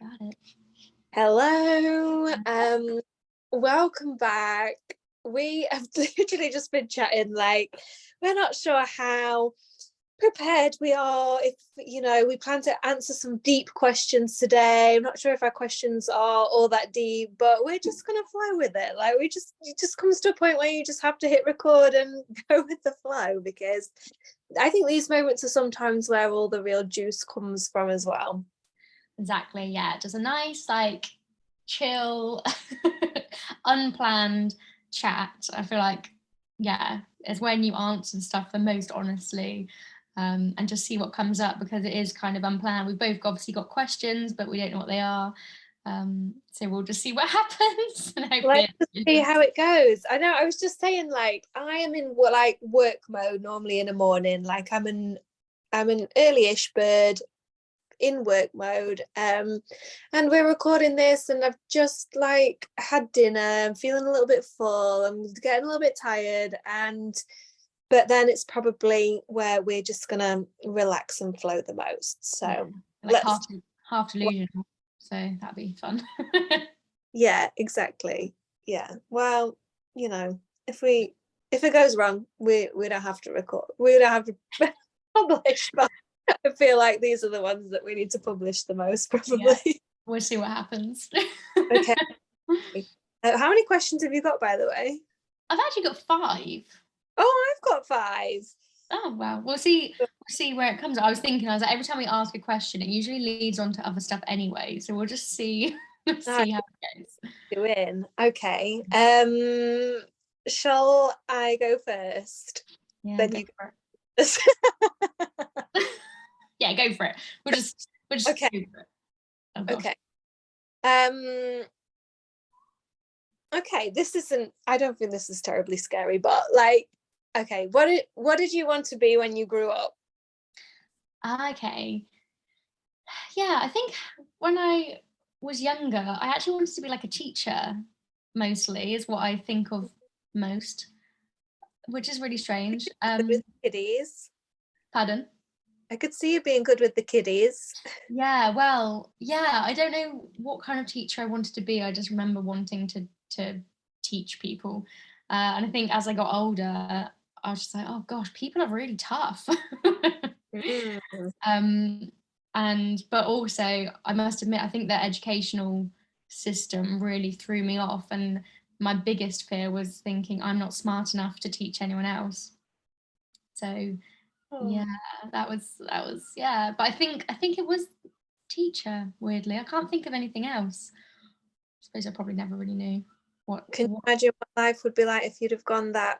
Got it. Hello, welcome back. We have literally just been chatting, like, we're not sure how prepared we are, if, we plan to answer some deep questions today. I'm not sure if our questions are all that deep, but we're just gonna fly with it. Like, it just comes to a point where you just have to hit record and go with the flow, because I think these moments are sometimes where all the real juice comes from as well. Exactly, yeah. Just a nice, chill, unplanned chat. I feel like, yeah, it's when you answer stuff the most honestly, and just see what comes up, because it is kind of unplanned. We've both obviously got questions, but we don't know what they are. So we'll just see what happens. And hopefully Let's see how it goes. I know, I was just saying, like, I am in work mode normally in the morning. Like, I'm an early-ish bird in work mode, and we're recording this, and I've just had dinner. I'm feeling a little bit full. I'm getting a little bit tired, but then it's probably where we're just gonna relax and flow the most. So like half delusional. So that'd be fun. Yeah, exactly. Yeah. Well, if it goes wrong, we don't have to record. We don't have to publish, but I feel like these are the ones that we need to publish the most, probably. Yeah. We'll see what happens. Okay. How many questions have you got, by the way? I've actually got 5. Oh, I've got 5. Oh wow. We'll see where it comes. I was like, every time we ask a question, it usually leads on to other stuff anyway. So we'll just see see how it goes. Doing okay. Shall I go first? Yeah, Then go you for go. it. Yeah, go for it. We'll just Okay. go for it. Oh, Okay. Okay, I don't think this is terribly scary, but okay, what did you want to be when you grew up? Okay. Yeah, I think when I was younger, I actually wanted to be like a teacher, mostly, is what I think of most, which is really strange. With kiddies. Pardon? I could see you being good with the kiddies. Yeah, well, yeah, I don't know what kind of teacher I wanted to be. I just remember wanting to teach people. And I think as I got older, I was just like, oh gosh, people are really tough. Mm. But also I must admit, I think the educational system really threw me off, and my biggest fear was thinking I'm not smart enough to teach anyone else. So yeah, Oh. that was yeah. But I think it was teacher, weirdly. I can't think of anything else. I suppose I probably never really knew Can you what imagine what life would be like if you'd have gone that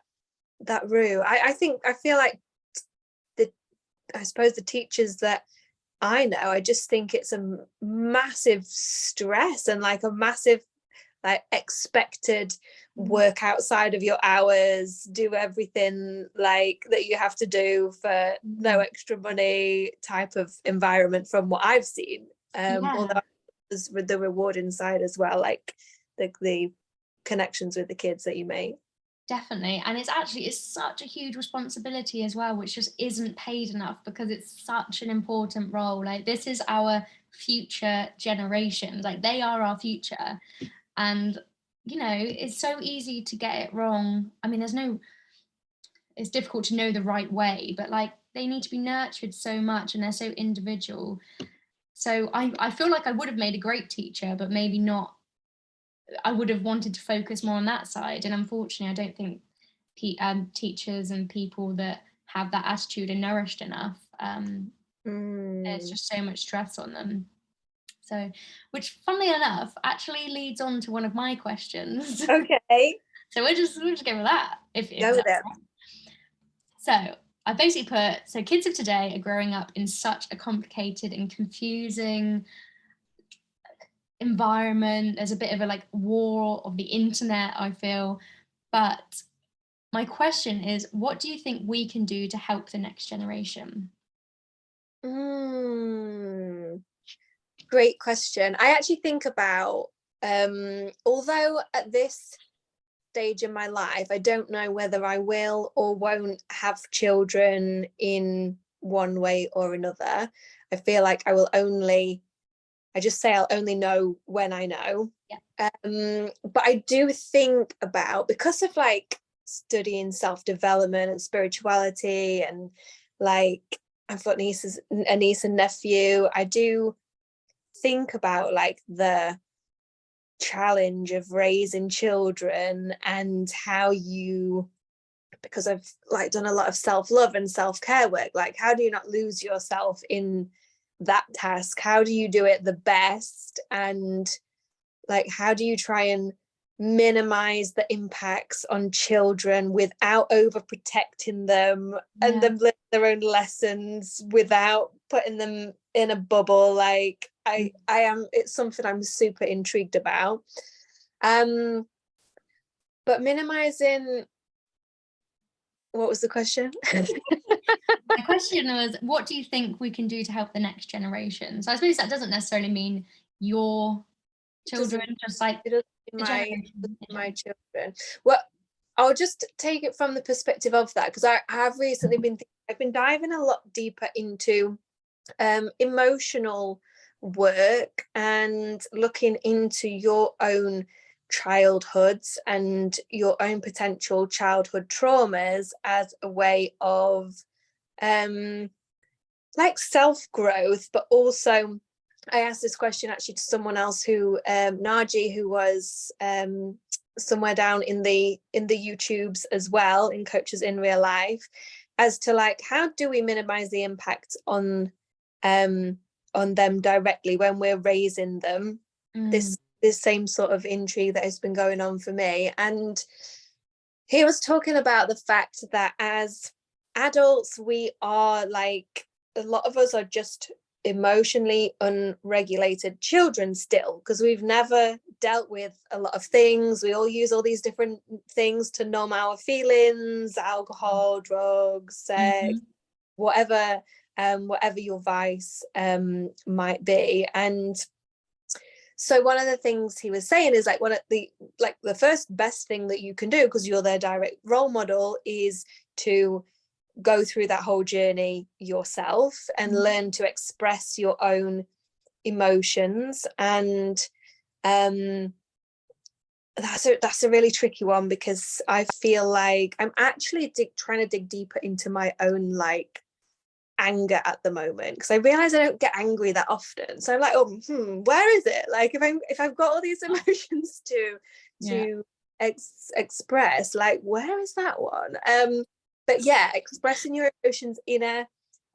route? I feel like I suppose the teachers that I know, I just think it's a massive stress and like a massive expected work outside of your hours, do everything like that you have to do for no extra money type of environment from what I've seen. yeah. Although there's the rewarding side as well, like the connections with the kids that you make. Definitely. And it's such a huge responsibility as well, which just isn't paid enough, because it's such an important role. Like, this is our future generations. Like, they are our future. And, it's so easy to get it wrong. I mean, it's difficult to know the right way, but like, they need to be nurtured so much, and they're so individual. So I feel like I would have made a great teacher, but maybe not. I would have wanted to focus more on that side. And unfortunately, I don't think teachers and people that have that attitude are nourished enough. There's just so much stress on them. So, which, funnily enough, actually leads on to one of my questions. Okay. So we'll just go with that. If Go with it. right. So I basically put, so kids of today are growing up in such a complicated and confusing environment. There's a bit of a war of the internet, I feel. But my question is, what do you think we can do to help the next generation? Great question. I actually think about, although at this stage in my life, I don't know whether I will or won't have children in one way or another. I feel like I will only I just say I'll only know when I know. Yeah. But I do think about, because of like studying self-development and spirituality, and like I've got a niece and nephew, I do think about like the challenge of raising children, and how you, because I've like done a lot of self-love and self-care work, like how do you not lose yourself in that task? How do you do it the best? And like how do you try and minimize the impacts on children without overprotecting them, and them learn their own lessons without putting them in a bubble? Like I am, it's something I'm super intrigued about. But minimizing, what was the question? My question was, what do you think we can do to help the next generation? So I suppose that doesn't necessarily mean your children, just like my children. Well, I'll just take it from the perspective of that, because I have recently I've been diving a lot deeper into emotional work, and looking into your own childhoods and your own potential childhood traumas as a way of like self-growth. But also, I asked this question actually to someone else, who Naji, who was somewhere down in the YouTubes as well, in Coaches in Real Life, as to like how do we minimize the impact on them directly when we're raising them. This same sort of intrigue that has been going on for me. And he was talking about the fact that as adults, we are like, a lot of us are just emotionally unregulated children still, because we've never dealt with a lot of things. We all use all these different things to numb our feelings: alcohol, drugs, sex, whatever your vice might be. And so one of the things he was saying is like, one of the first best thing that you can do, because you're their direct role model, is to go through that whole journey yourself and learn to express your own emotions. And that's a really tricky one, because I feel like I'm actually trying to dig deeper into my own like anger at the moment, because I realize I don't get angry that often. So I'm like, where is it? Like if I've got all these emotions to express, like where is that one? But yeah, expressing your emotions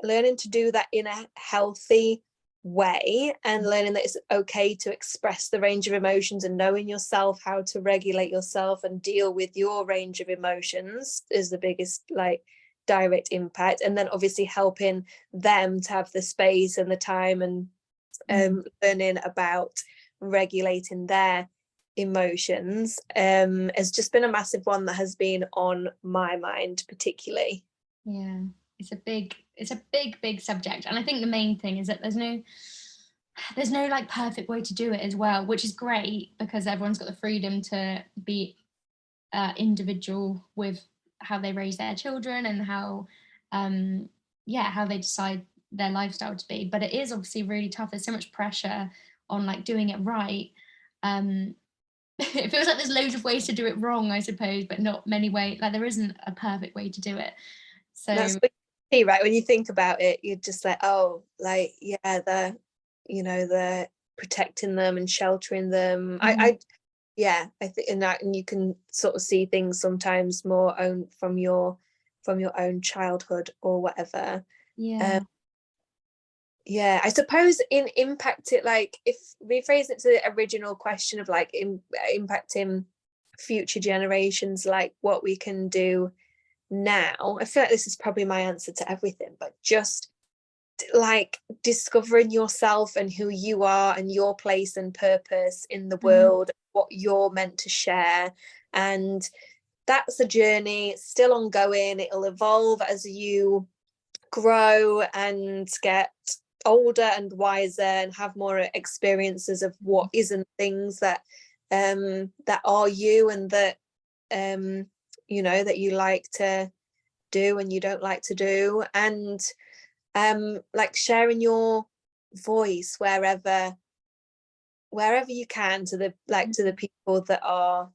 learning to do that in a healthy way, and learning that it's okay to express the range of emotions, and knowing yourself, how to regulate yourself and deal with your range of emotions, is the biggest like direct impact. And then obviously helping them to have the space and the time, and learning about regulating their emotions has just been a massive one that has been on my mind particularly. Yeah, it's a big subject, and I think the main thing is that there's no like perfect way to do it as well, which is great, because everyone's got the freedom to be individual with how they raise their children, and how they decide their lifestyle to be. But it is obviously really tough. There's so much pressure on like doing it right. It feels like there's loads of ways to do it wrong, I suppose, but not many ways. Like there isn't a perfect way to do it. So that's what you see, right? When you think about it, you're just like, oh, like they're protecting them and sheltering them. I think in that, and you can sort of see things sometimes more from your own childhood or whatever. I suppose in impact it, like if rephrase it to the original question of like impacting future generations, like what we can do now, I feel like this is probably my answer to everything, but just like discovering yourself and who you are and your place and purpose in the world, what you're meant to share. And that's a journey, it's still ongoing. It'll evolve as you grow and get older and wiser and have more experiences of what isn't things that are you, and that that you like to do and you don't like to do. And like sharing your voice wherever wherever you can, to the to the people that are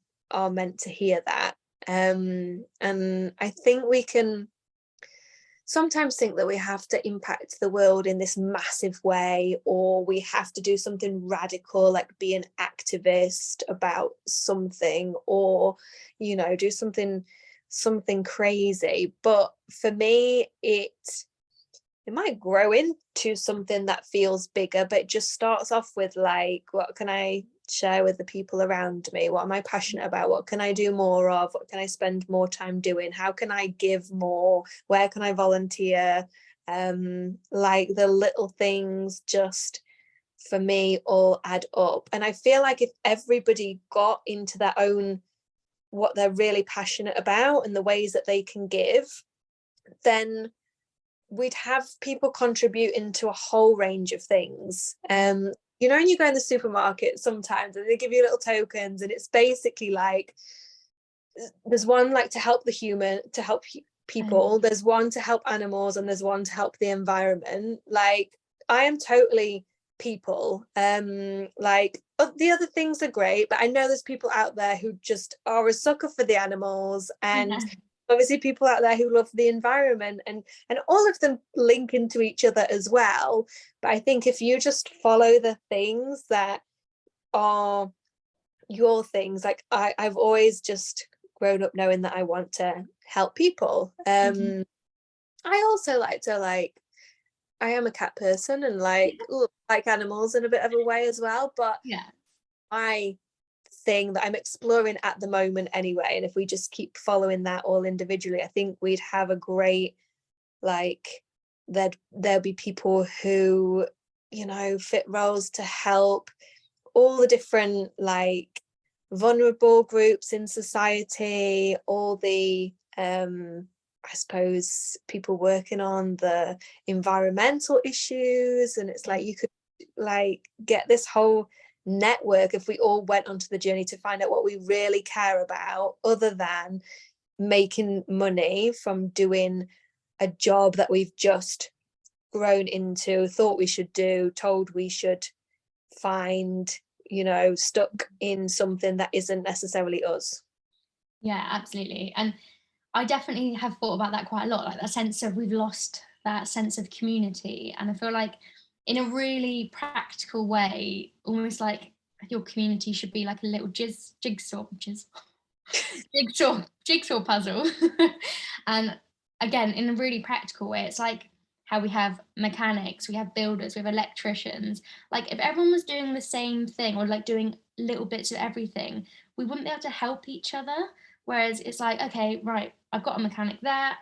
meant to hear that. And I think we can sometimes think that we have to impact the world in this massive way, or we have to do something radical, like be an activist about something, or, you know, do something crazy. But for me, it might grow into something that feels bigger, but it just starts off with like, what can I share with the people around me? What am I passionate about? What can I do more of? What can I spend more time doing? How can I give more? Where can I volunteer? Like the little things just, for me, all add up. And I feel like if everybody got into their own, what they're really passionate about and the ways that they can give, then we'd have people contributing to a whole range of things. You know, when you go in the supermarket sometimes and they give you little tokens, and it's basically like, there's one like to help people, there's one to help animals, and there's one to help the environment. Like, I am totally people. Like, the other things are great, but I know there's people out there who just are a sucker for the animals, and obviously people out there who love the environment, and all of them link into each other as well. But I think if you just follow the things that are your things, like I've always just grown up knowing that I want to help people. I also like to, like, I am a cat person, and like animals in a bit of a way as well, but I thing that I'm exploring at the moment anyway, and if we just keep following that all individually, I think we'd have a great, like, there'll be people who, you know, fit roles to help all the different, like, vulnerable groups in society, all the I suppose people working on the environmental issues. And it's like, you could like get this whole network if we all went onto the journey to find out what we really care about, other than making money from doing a job that we've just grown into, thought we should do, told we should find, you know, stuck in something that isn't necessarily us. Yeah, absolutely. And I definitely have thought about that quite a lot, like that sense of, we've lost that sense of community. And I feel like in a really practical way, almost like your community should be like a little jigsaw puzzle. And again, in a really practical way, it's like how we have mechanics, we have builders, we have electricians. Like, if everyone was doing the same thing, or like doing little bits of everything, we wouldn't be able to help each other. Whereas it's like, okay, right, I've got a mechanic there,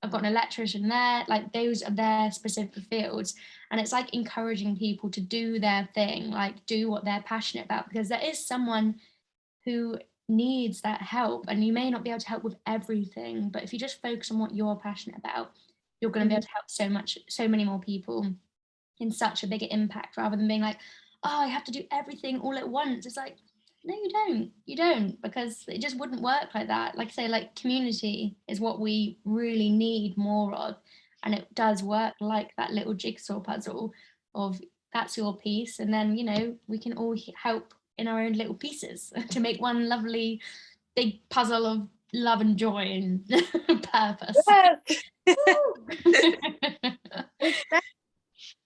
I've got an electrician there, like those are their specific fields. And it's like encouraging people to do their thing, like do what they're passionate about, because there is someone who needs that help, and you may not be able to help with everything, but if you just focus on what you're passionate about, you're going to be able to help so many more people in such a bigger impact, rather than being like, oh, I have to do everything all at once. It's like, no, you don't, because it just wouldn't work like that. Like I say, like, community is what we really need more of, and it does work like that little jigsaw puzzle of, that's your piece, and then, you know, we can all help in our own little pieces to make one lovely big puzzle of love and joy and purpose.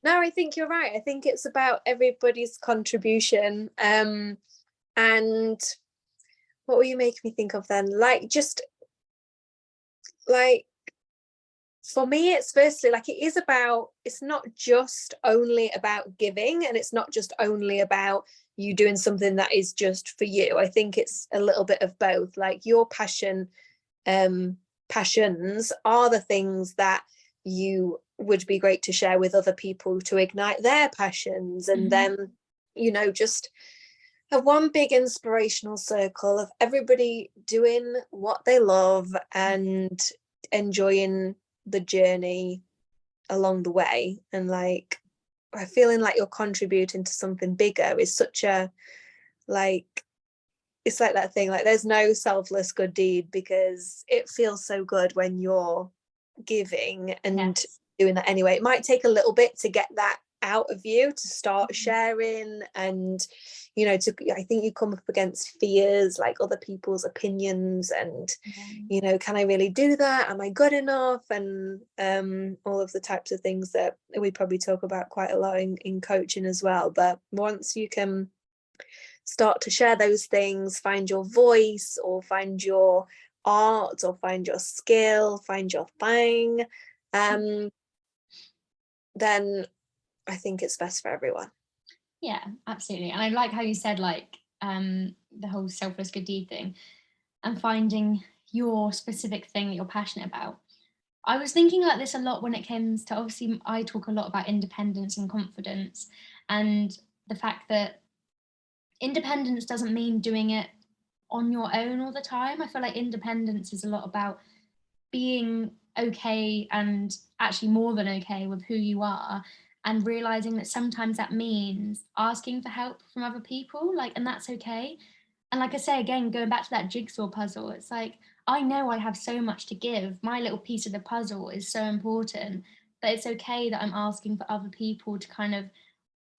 No, I think you're right. I think it's about everybody's contribution. And what will you make me think of then? Like, just like, for me, it's firstly, like, it's not just only about giving, and it's not just only about you doing something that is just for you. I think it's a little bit of both. Like, your passions are the things that you would be great to share with other people to ignite their passions, and then, you know, just have one big inspirational circle of everybody doing what they love and enjoying the journey along the way. And like, feeling like you're contributing to something bigger is such a, like, it's like that thing, like, there's no selfless good deed, because it feels so good when you're giving and doing that anyway. It might take a little bit to get that out of you to start sharing. And I think you come up against fears, like other people's opinions, and can I really do that, am I good enough, and all of the types of things that we probably talk about quite a lot in coaching as well. But once you can start to share those things, find your voice, or find your art, or find your skill, find your thing, then I think it's best for everyone. Yeah, absolutely. And I like how you said, like, the whole selfless good deed thing and finding your specific thing that you're passionate about. I was thinking about this a lot when it comes to, obviously, I talk a lot about independence and confidence, and the fact that independence doesn't mean doing it on your own all the time. I feel like independence is a lot about being okay, and actually more than okay, with who you are, and realizing that sometimes that means asking for help from other people, like, and that's okay. And like I say, again, going back to that jigsaw puzzle, it's like, I know I have so much to give. My little piece of the puzzle is so important, but it's okay that I'm asking for other people to kind of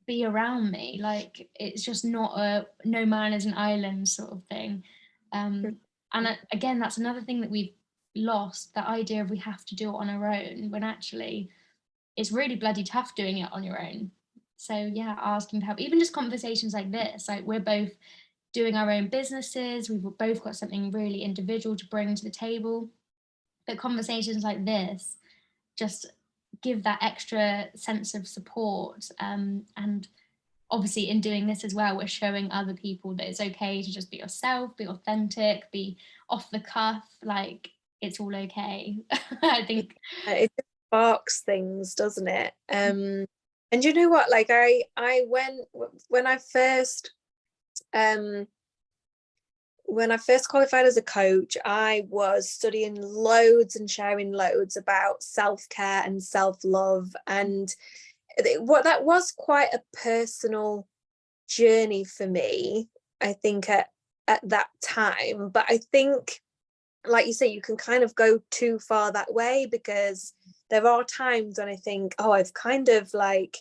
be around me. Like, it's just not a no man is an island sort of thing. And again, that's another thing that we've lost, that idea of we have to do it on our own, when actually it's really bloody tough doing it on your own. So yeah, asking for help, even just conversations like this, like, we're both doing our own businesses, we've both got something really individual to bring to the table, but conversations like this just give that extra sense of support. And obviously in doing this as well, we're showing other people that it's okay to just be yourself, be authentic, be off the cuff, like, it's all okay. I think it just sparks things, doesn't it? And you know what, like, I went when I first qualified as a coach, I was studying loads and sharing loads about self-care and self-love, and what that was quite a personal journey for me, I think, at that time. But I think, like you say, you can kind of go too far that way, because there are times when I think, oh, I've kind of like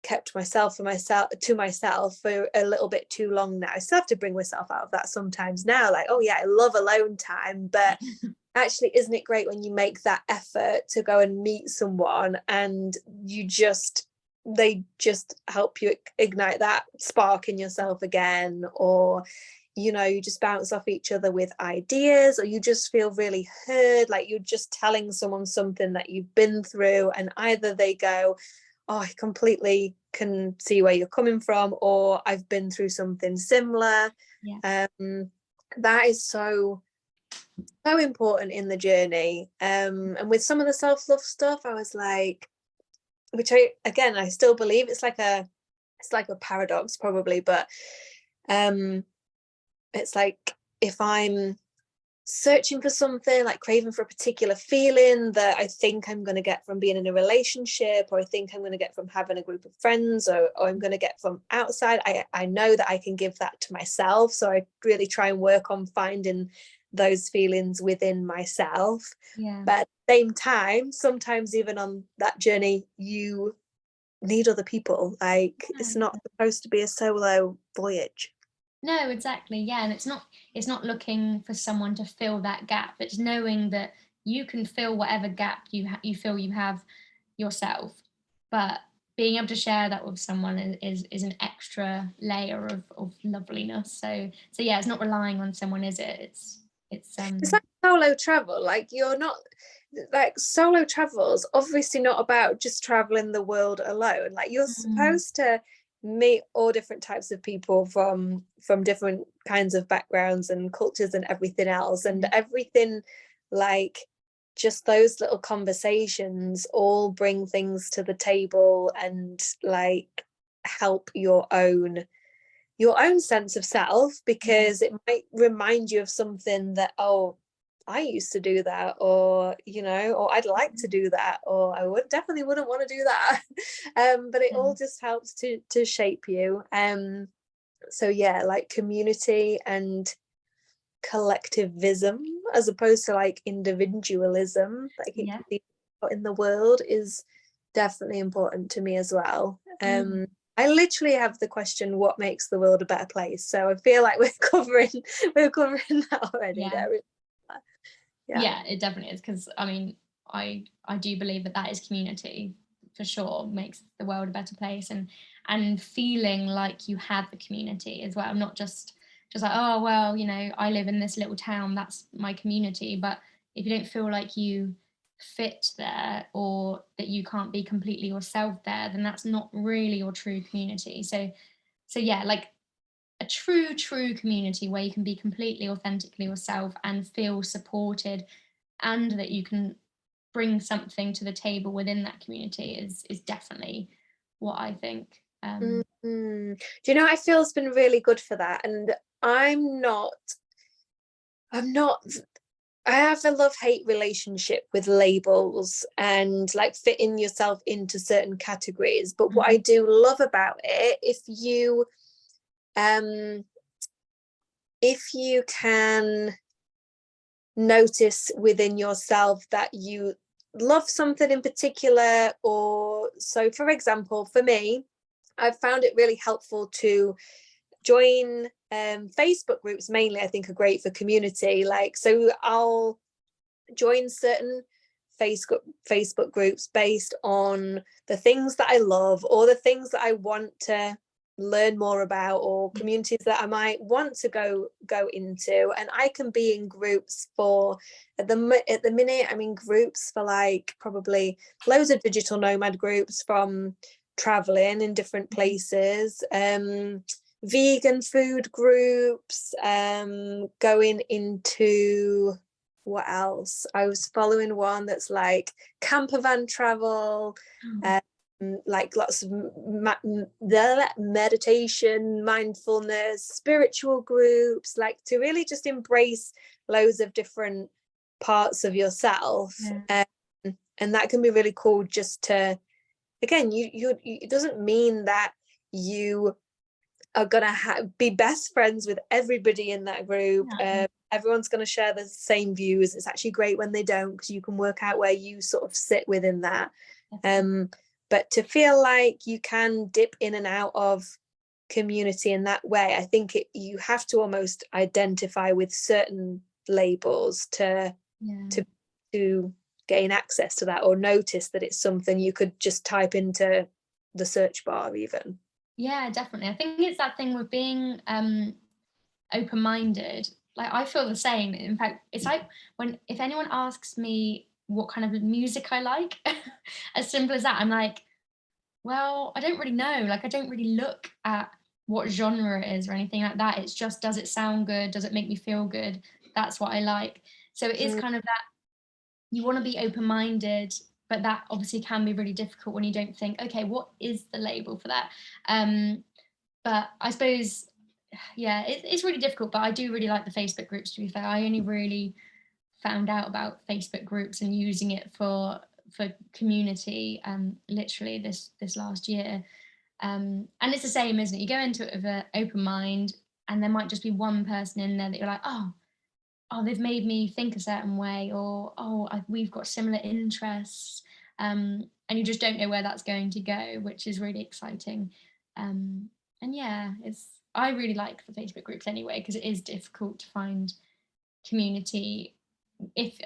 kept myself to myself for a little bit too long now. I still have to bring myself out of that sometimes now, like, oh yeah, I love alone time, but actually, isn't it great when you make that effort to go and meet someone, and they just help you ignite that spark in yourself again, or you just bounce off each other with ideas, or you just feel really heard, like you're just telling someone something that you've been through, and either they go, oh, I completely can see where you're coming from, or I've been through something similar. That is so important in the journey. And with some of the self-love stuff, I was like, which I still believe it's like a paradox probably, but it's like, if I'm searching for something, like craving for a particular feeling that I think I'm going to get from being in a relationship, or I think I'm going to get from having a group of friends, or I'm going to get from outside, I know that I can give that to myself. So I really try and work on finding those feelings within myself. But at the same time, sometimes even on that journey, you need other people. Like, it's not supposed to be a solo voyage. No, exactly. Yeah, and it's not looking for someone to fill that gap. It's knowing that you can fill whatever gap you feel you have yourself, but being able to share that with someone is an extra layer of loveliness. So yeah, it's not relying on someone, is it? It's like solo travel. Like, you're not, like, solo travel's obviously not about just traveling the world alone. Like, you're supposed to meet all different types of people from different kinds of backgrounds and cultures and everything else, and everything, like, just those little conversations all bring things to the table, and like help your own sense of self, because it might remind you of something that, oh, I used to do that, or or I'd like to do that, or I definitely wouldn't want to do that. But it all just helps to shape you. So yeah, like, community and collectivism, as opposed to like individualism, like it can be in the world, is definitely important to me as well. I literally have the question, what makes the world a better place? So I feel like we're covering that already. Yeah. Yeah, It definitely is, because I mean, I do believe that is community for sure, makes the world a better place, and feeling like you have the community as well, not just like, oh well, you know, I live in this little town, that's my community. But if you don't feel like you fit there, or that you can't be completely yourself there, then that's not really your true community. So yeah, like a true community where you can be completely authentically yourself and feel supported, and that you can bring something to the table within that community is definitely what I think. Do you know, I feel it's been really good for that. And I'm not I have a love-hate relationship with labels and like fitting yourself into certain categories. But what I do love about it, if you can notice within yourself that you love something in particular, or so for example, for me, I've found it really helpful to join Facebook groups. Mainly I think are great for community, like, so I'll join certain Facebook groups based on the things that I love, or the things that I want to learn more about, or communities that I might want to go into. And I can be in groups for, at the minute I'm in groups for like probably loads of digital nomad groups, from traveling in different places, vegan food groups, going into, what else, I was following one that's like camper van travel, like lots of meditation, mindfulness, spiritual groups, like to really just embrace loads of different parts of yourself. And that can be really cool, just to, again, you it doesn't mean that you are gonna be best friends with everybody in that group. Everyone's going to share the same views. It's actually great when they don't, because you can work out where you sort of sit within that. But to feel like you can dip in and out of community in that way, I think you have to almost identify with certain labels to gain access to that, or notice that it's something you could just type into the search bar even. Yeah, definitely. I think it's that thing with being open-minded. Like, I feel the same. In fact, it's like if anyone asks me what kind of music I like, as simple as that, I'm like, well, I don't really know. Like, I don't really look at what genre it is or anything like that. It's just, does it sound good? Does it make me feel good? That's what I like. So it is kind of that, you want to be open-minded, but that obviously can be really difficult when you don't think, okay, what is the label for that? But I suppose, yeah, it's really difficult. But I do really like the Facebook groups, to be fair. I only really found out about Facebook groups and using it for community literally this last year. And it's the same, isn't it? You go into it with an open mind, and there might just be one person in there that you're like, oh, they've made me think a certain way, or we've got similar interests, and you just don't know where that's going to go, which is really exciting. And yeah, I really like the Facebook groups anyway, because it is difficult to find community,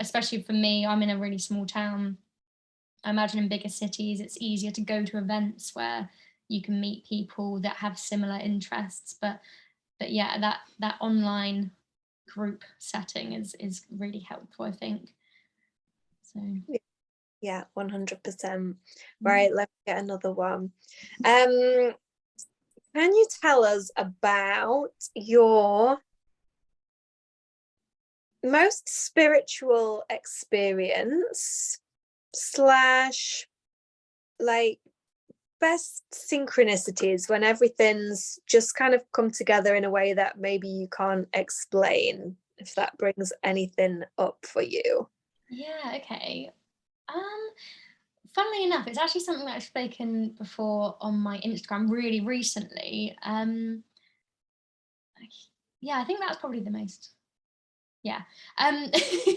especially for me, I'm in a really small town. I imagine in bigger cities it's easier to go to events where you can meet people that have similar interests, but yeah, that online group setting is really helpful, I think. So yeah, 100%. Right, let me get another one. Can you tell us about your most spiritual experience slash like best synchronicities, when everything's just kind of come together in a way that maybe you can't explain, if that brings anything up for you? yeah, okay. Funnily enough, it's actually something that I've spoken before on my Instagram really recently. Yeah, I think that's probably the most yeah. I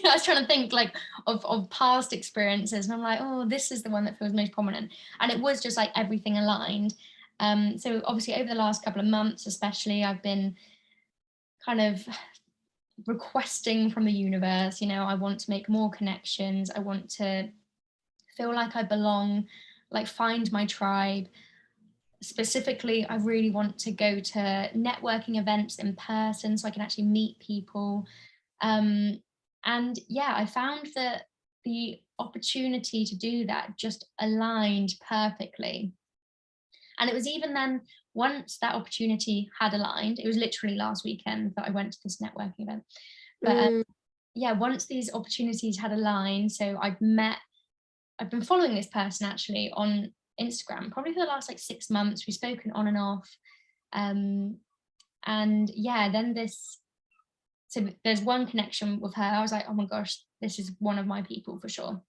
was trying to think like of past experiences, and I'm like, oh, this is the one that feels most prominent. And it was just like everything aligned. So obviously over the last couple of months, especially, I've been kind of requesting from the universe, I want to make more connections. I want to feel like I belong, like find my tribe. Specifically, I really want to go to networking events in person so I can actually meet people. And yeah, I found that the opportunity to do that just aligned perfectly. And it was even then, once that opportunity had aligned, it was literally last weekend that I went to this networking event. But Mm, yeah, once these opportunities had aligned, so I've been following this person actually on Instagram probably for the last like 6 months. We've spoken on and off. Um, and yeah, then so there's one connection with her. I was like, oh my gosh, this is one of my people for sure.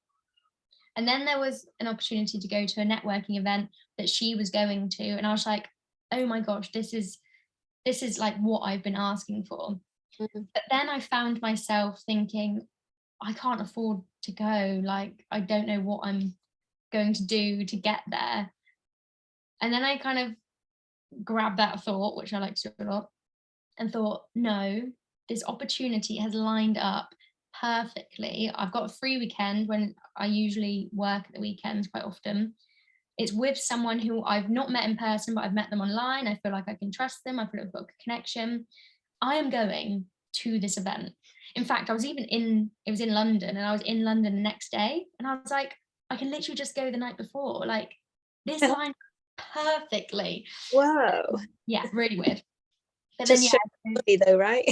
And then there was an opportunity to go to a networking event that she was going to. And I was like, oh my gosh, this is like what I've been asking for. mm. But then I found myself thinking, I can't afford to go. Like, I don't know what I'm going to do to get there. And then I kind of grabbed that thought, which I like to do a lot, and thought, no, this opportunity has lined up perfectly. I've got a free weekend when I usually work at the weekends quite often. It's with someone who I've not met in person, but I've met them online. I feel like I can trust them. I feel like I've got a connection. I am going to this event. In fact, it was in London, and I was in London the next day, and I was like, I can literally just go the night before. Like, this lined up perfectly. Whoa. Yeah, really weird. But then, Just yeah, show money though, right?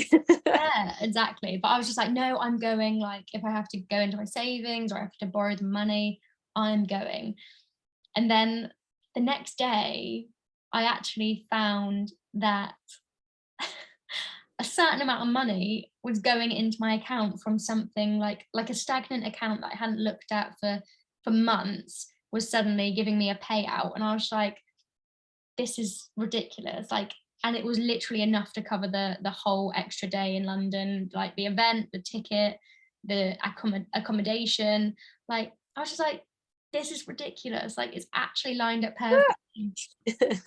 yeah, exactly. But I was just like, no, I'm going. Like, if I have to go into my savings or I have to borrow the money, I'm going. And then the next day, I actually found that a certain amount of money was going into my account from something like a stagnant account that I hadn't looked at for months was suddenly giving me a payout. And I was like, this is ridiculous. Like, and it was literally enough to cover the whole extra day in London, like the event, the ticket, the accommodation. Like, I was just like, this is ridiculous. Like, it's actually lined up perfectly.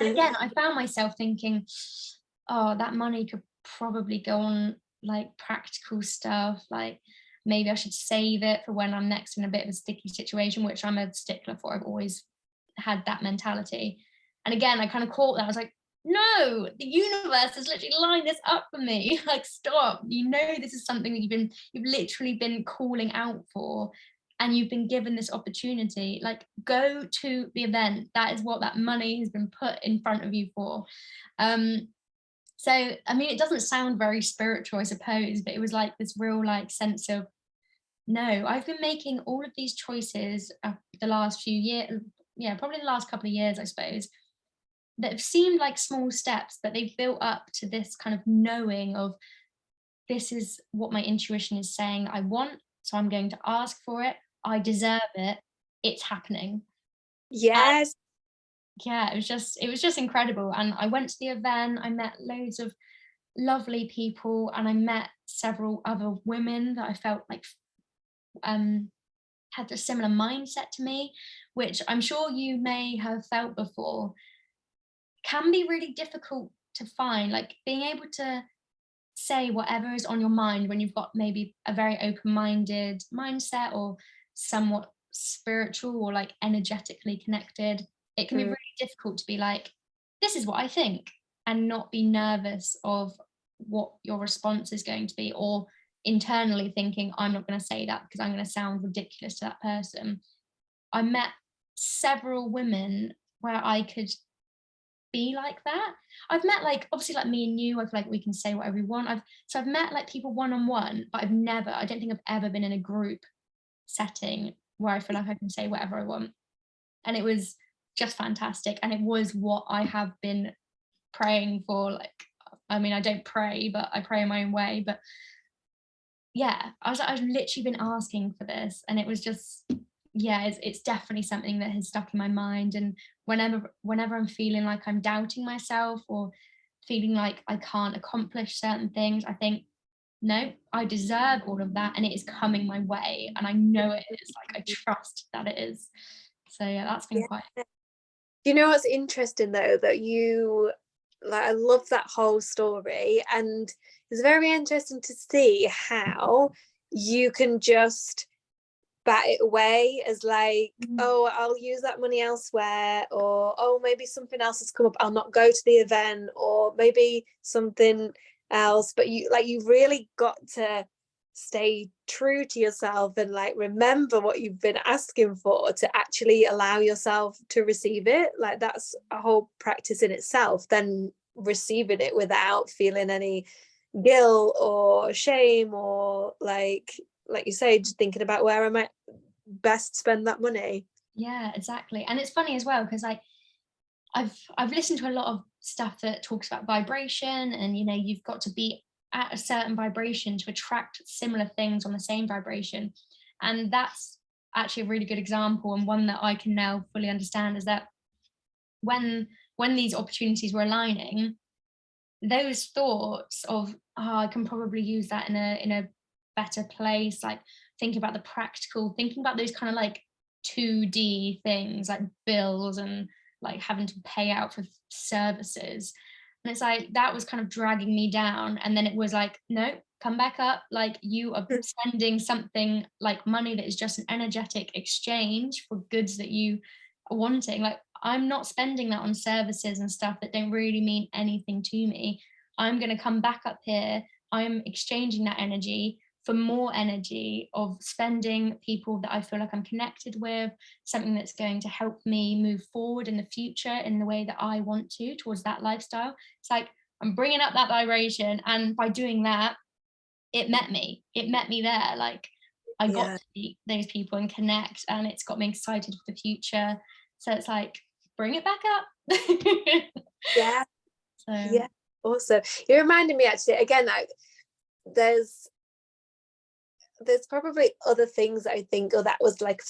And again, I found myself thinking, oh, that money could probably go on like practical stuff. Like, maybe I should save it for when I'm next in a bit of a sticky situation, which I'm a stickler for. I've always had that mentality. And again, I kind of caught that. I was like, no, the universe has literally lined this up for me. Like, stop. This is something that you've literally been calling out for, and you've been given this opportunity. Like, go to the event. That is what that money has been put in front of you for. So I mean, it doesn't sound very spiritual, I suppose, but it was like this real like sense of, no, I've been making all of these choices the last few years, yeah, probably the last couple of years, I suppose, that have seemed like small steps, but they've built up to this kind of knowing of, this is what my intuition is saying I want, so I'm going to ask for it. I deserve it. It's happening. And Yes. yeah, it was just incredible. And I went to the event. I met loads of lovely people, and I met several other women that I felt like um had a similar mindset to me, which I'm sure you may have felt before, can be really difficult to find. Like, being able to say whatever is on your mind when you've got maybe a very open-minded mindset, or somewhat spiritual or like energetically connected, it can be Mm. really difficult to be like, this is what I think, and not be nervous of what your response is going to be, or internally thinking, I'm not going to say that because I'm going to sound ridiculous to that person. I met several women where I could be like that. I've met, like, obviously, like me and you, I feel like we can say whatever we want. I've met like people one on one, but I don't think I've ever been in a group setting where I feel like I can say whatever I want. And it was just fantastic. And it was what I have been praying for. Like, I mean, I don't pray, but I pray in my own way. But yeah, I've literally been asking for this, and it was just, yeah, it's definitely something that has stuck in my mind. And whenever I'm feeling like I'm doubting myself, or feeling like I can't accomplish certain things, I think, no, I deserve all of that and it is coming my way and I know it is, like I trust that it is. So yeah, that's been quite. You know what's interesting though, that you, like, I love that whole story, and it's very interesting to see how you can just bat it away as like, oh, I'll use that money elsewhere, or oh, maybe something else has come up, I'll not go to the event, or maybe something else. But you, like, you really got to stay true to yourself and like remember what you've been asking for to actually allow yourself to receive it. Like, that's a whole practice in itself, then receiving it without feeling any guilt or shame, or like you say, just thinking about where I might best spend that money. Yeah, exactly. And it's funny as well because I've listened to a lot of stuff that talks about vibration, and you know, you've got to be at a certain vibration to attract similar things on the same vibration. And that's actually a really good example, and one that I can now fully understand, is that when these opportunities were aligning, those thoughts of, oh, I can probably use that in a better place, like thinking about the practical, thinking about those kind of like 2D things like bills and like having to pay out for services. And it's like that was kind of dragging me down. And then it was like, no, come back up. Like, you are spending something like money that is just an energetic exchange for goods that you are wanting. Like, I'm not spending that on services and stuff that don't really mean anything to me. I'm going to come back up here. I'm exchanging that energy for more energy of spending people that I feel like I'm connected with, something that's going to help me move forward in the future in the way that I want to, towards that lifestyle. It's like I'm bringing up that vibration, and by doing that, it met me there. Like, I got to meet those people and connect, and it's got me excited for the future. So it's like, bring it back up. Yeah. So Yeah, awesome. You reminded me actually again, like, there's probably other things that I think, oh, that was like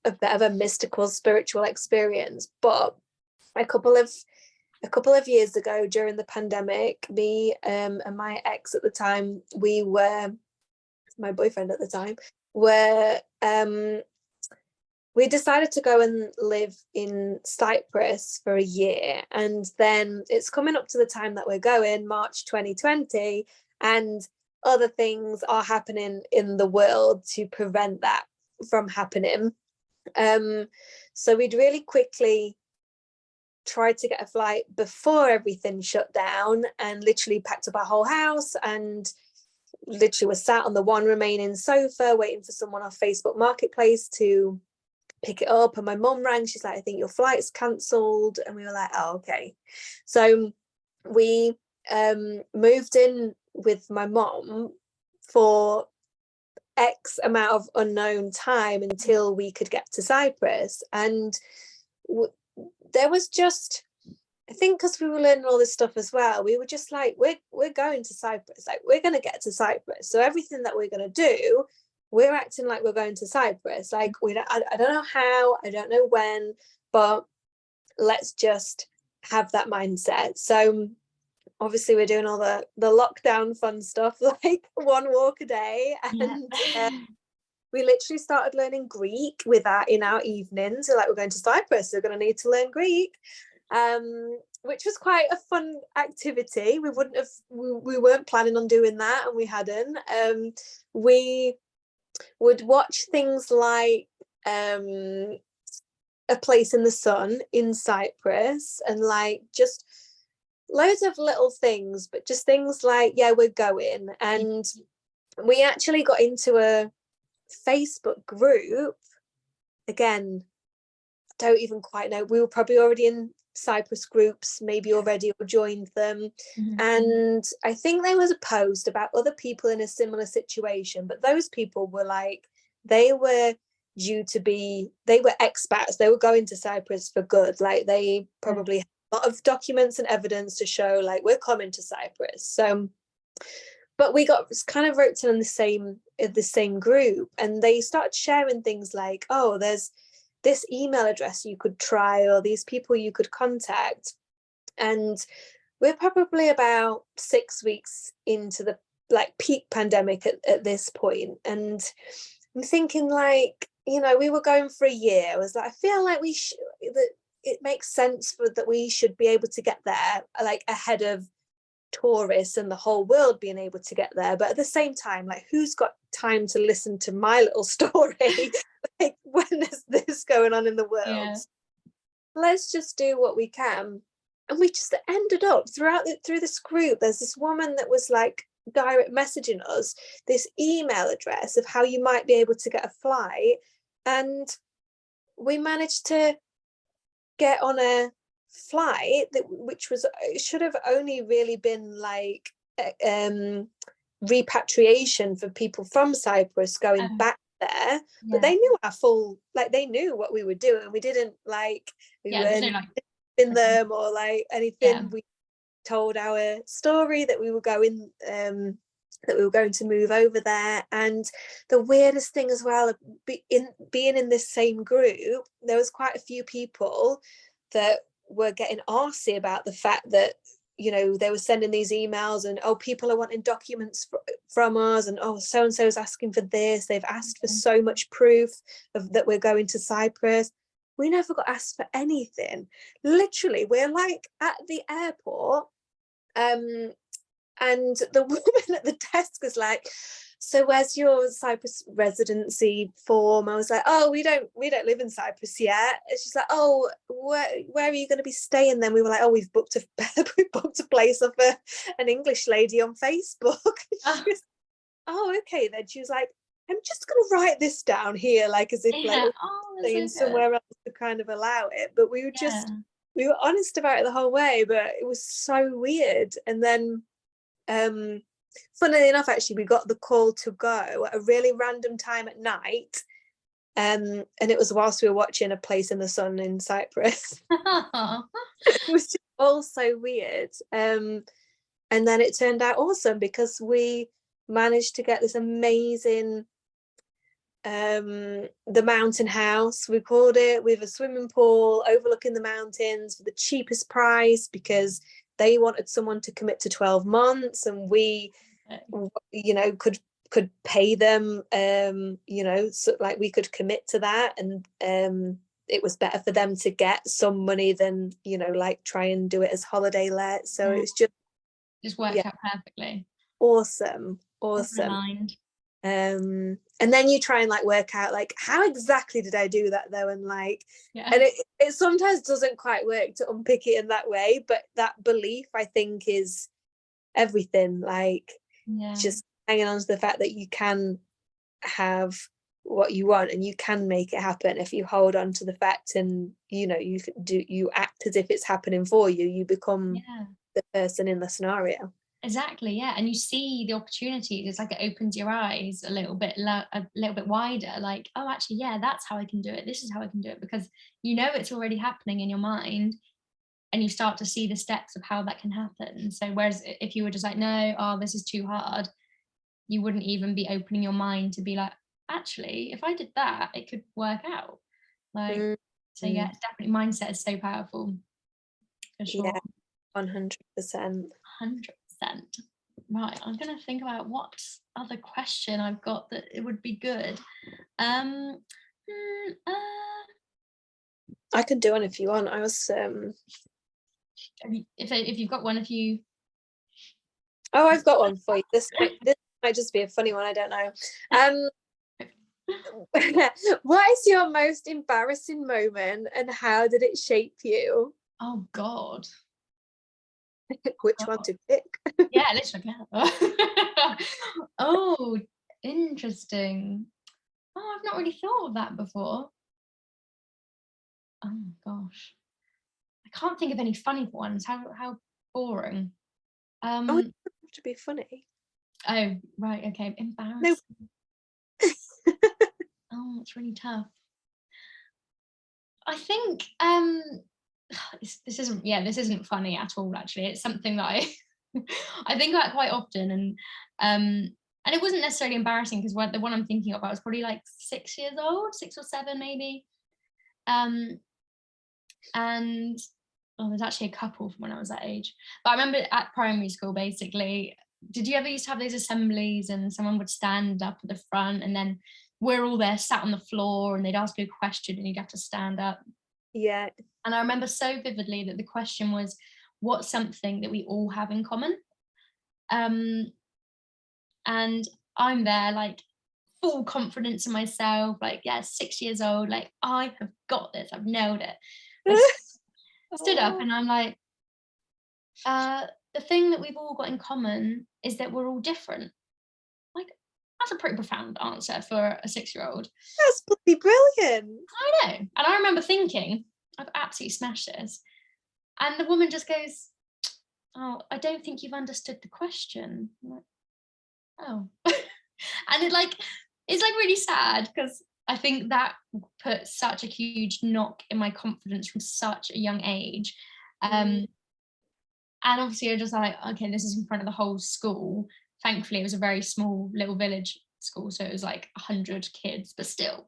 a bit of a mystical spiritual experience. But a couple of years ago during the pandemic, me and my ex at the time, my boyfriend at the time, we decided to go and live in Cyprus for a year. And then it's coming up to the time that we're going, March 2020, and other things are happening in the world to prevent that from happening. So we'd really quickly tried to get a flight before everything shut down, and literally packed up our whole house, and literally was sat on the one remaining sofa waiting for someone off Facebook Marketplace to pick it up. And my mum rang, she's like, I think your flight's cancelled. And we were like, oh, okay. So we moved in with my mum for X amount of unknown time until we could get to Cyprus. And there was just, I think because we were learning all this stuff as well, we were just like, we're going to Cyprus, like, we're going to get to Cyprus. So everything that we're going to do, we're acting like we're going to Cyprus. Like, I don't know how, I don't know when, but let's just have that mindset. So obviously we're doing all the lockdown fun stuff, like one walk a day. And we literally started learning Greek in our evenings. So like, we're going to Cyprus, so we're going to need to learn Greek. Which was quite a fun activity. We weren't planning on doing that, and we hadn't. We would watch things like A Place in the Sun in Cyprus, and like just loads of little things, but just things like, yeah, we're going. And we actually got into a Facebook group. Again, don't even quite know. We were probably already in Cyprus groups, maybe already, or joined them. And I think there was a post about other people in a similar situation, but those people were like, they were expats, they were going to Cyprus for good. Like, they probably had a lot of documents and evidence to show, like, we're coming to Cyprus. So, but we got kind of roped in the same group, and they started sharing things like, oh, there's this email address you could try, or these people you could contact. And we're probably about 6 weeks into the like peak pandemic at this point, and I'm thinking like, we were going for a year. I was like, I feel like that it makes sense that we should be able to get there like ahead of tourists and the whole world being able to get there. But at the same time, like, who's got time to listen to my little story like when there's this going on in the world? Yeah. Let's just do what we can. And we just ended up through this group, there's this woman that was like direct messaging us this email address of how you might be able to get a flight, and we managed to get on a flight which should have only really been like repatriation for people from Cyprus going back there, but they knew they knew what we were doing. We didn't we weren't in them or like anything. We told our story that we were going to move over there. And the weirdest thing as well, being in this same group, there was quite a few people that were getting arsy about the fact that they were sending these emails and people are wanting documents from us, and so and so is asking for this, they've asked for so much proof of that we're going to Cyprus. We never got asked for anything. Literally, we're like at the airport, and the woman at the desk is like, so where's your Cyprus residency form? I was like, oh, we don't live in Cyprus yet. And she's like, oh, where are you going to be staying then? We were like, oh, we booked a place off an English lady on Facebook. She was, oh, okay then. She was like, I'm just going to write this down here, like as if saying somewhere else to kind of allow it. But we were honest about it the whole way, but it was so weird. And then funnily enough, actually, we got the call to go at a really random time at night, and it was whilst we were watching A Place in the Sun in Cyprus. It was just all so weird, and then it turned out awesome because we managed to get this amazing the mountain house, we called it, with a swimming pool overlooking the mountains for the cheapest price, because they wanted someone to commit to 12 months and we could pay them so like we could commit to that, and it was better for them to get some money than like try and do it as holiday let. So it's just worked out perfectly. Awesome. And then you try and like work out like how exactly did I do that though, and like and it sometimes doesn't quite work to unpick it in that way, but that belief I think is everything. Like just hanging on to the fact that you can have what you want and you can make it happen if you hold on to the fact, and you act as if it's happening for you. You become the person in the scenario. Exactly, and you see the opportunities. It's like it opens your eyes a little bit wider, like, oh, actually, that's how I can do it, this is how I can do it, because it's already happening in your mind, and you start to see the steps of how that can happen. So whereas if you were just like, no, this is too hard, you wouldn't even be opening your mind to be like, actually, if I did that, it could work out. Like, so it's definitely, mindset is so powerful, for sure. 100%. Right, I'm gonna think about what other question I've got that it would be good. I can do one if you want. I was if you've got one, if you I've got one for you. This might just be a funny one, I don't know. What is your most embarrassing moment and how did it shape you? Oh God. Which one to pick? Literally. Oh, interesting. Oh, I've not really thought of that before. Oh gosh, I can't think of any funny ones. How boring. It doesn't have to be funny. Oh right, okay. Embarrassing. Nope. Oh, it's really tough. I think this isn't funny at all, actually. It's something that I think about quite often, and it wasn't necessarily embarrassing, because the one I'm thinking of, I was probably like 6 years old, 6 or 7 maybe, and there's actually a couple from when I was that age, but I remember at primary school, basically, did you ever used to have those assemblies and someone would stand up at the front and then we're all there sat on the floor and they'd ask you a question and you'd have to stand up? Yeah. And I remember so vividly that the question was, what's something that we all have in common? And I'm there like full confidence in myself, like, yeah, 6 years old, like, I have got this, I've nailed it. I stood up Oh, and I'm like, the thing that we've all got in common is that we're all different. Like, that's a pretty profound answer for a 6-year-old. that's bloody brilliant. I know. And I remember thinking, I've absolutely smashed this. And the woman just goes, oh, I don't think you've understood the question. I'm like, oh. And it's like really sad because I think that put such a huge knock in my confidence from such a young age. Mm. And obviously I was just like, okay, this is in front of the whole school. Thankfully, it was a very small little village school, so it was like 100 kids, but still.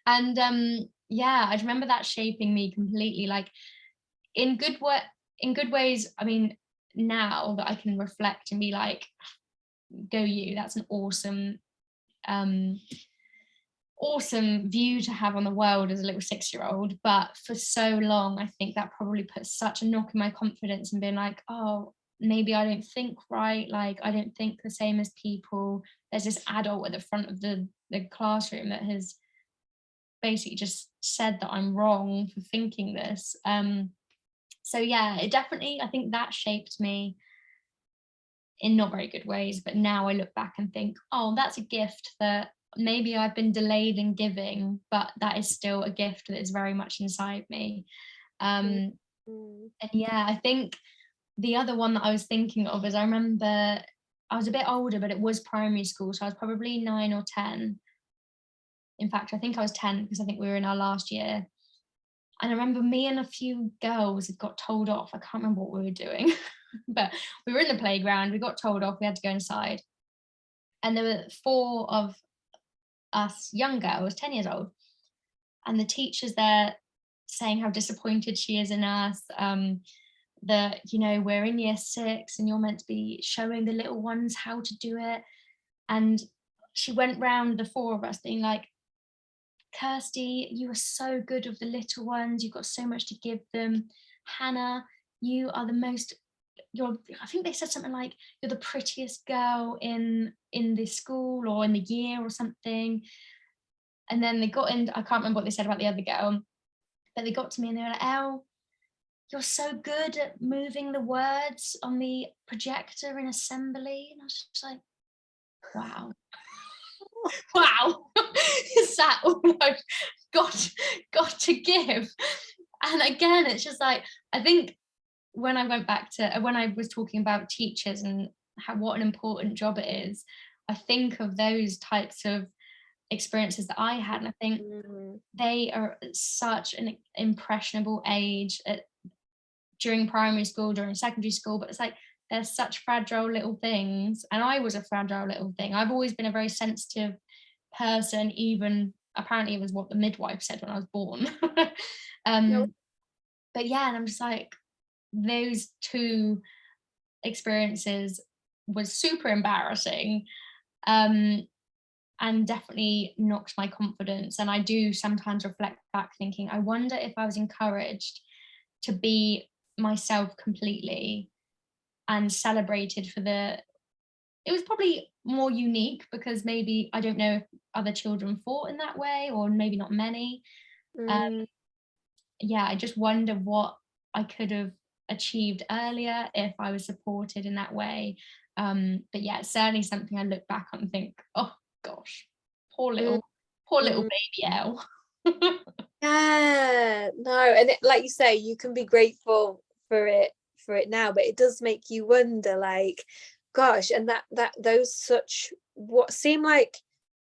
And yeah, I remember that shaping me completely, like in good ways. I mean, now that I can reflect and be like, go you, that's an awesome view to have on the world as a little 6-year-old. But for so long, I think that probably put such a knock in my confidence and being like, oh, maybe I don't think right, like I don't think the same as people. There's this adult at the front of the classroom that has basically just said that I'm wrong for thinking this. So yeah, it definitely, I think that shaped me in not very good ways, but now I look back and think, oh, that's a gift that maybe I've been delayed in giving, but that is still a gift that is very much inside me. Mm. And yeah, I think the other one that I was thinking of is I remember I was a bit older, but it was primary school, so I was probably 9 or 10. In fact, I think I was 10 because I think we were in our last year. And I remember me and a few girls had got told off. I can't remember what we were doing, but we were in the playground. We got told off. We had to go inside. And there were 4 of us young girls, 10 years old. And the teacher's there saying how disappointed she is in us. That, you know, we're in year 6 and you're meant to be showing the little ones how to do it. And she went round the 4 of us being like, Kirsty, you are so good with the little ones. You've got so much to give them. Hannah, you are the most, I think they said something like, you're the prettiest girl in the school or in the year or something. And then they got in, I can't remember what they said about the other girl, but they got to me and they were like, Elle, you're so good at moving the words on the projector in assembly. And I was just like, wow. Wow, is that all I've got to give? And again, it's just like, I think when I went back to when I was talking about teachers and what an important job it is, I think of those types of experiences that I had, and I think they are at such an impressionable age during primary school, during secondary school, but it's like they're such fragile little things. And I was a fragile little thing. I've always been a very sensitive person, even apparently it was what the midwife said when I was born. No. But yeah, and I'm just like, those 2 experiences was super embarrassing, and definitely knocked my confidence. And I do sometimes reflect back thinking, I wonder if I was encouraged to be myself completely and celebrated for it was probably more unique because maybe I don't know if other children fought in that way, or maybe not many. Yeah, I just wonder what I could have achieved earlier if I was supported in that way. But yeah, it's certainly something I look back on and think, oh gosh, poor little baby Elle. Yeah, no, and like you say, you can be grateful for it now, but it does make you wonder, like, gosh, and that those such what seem like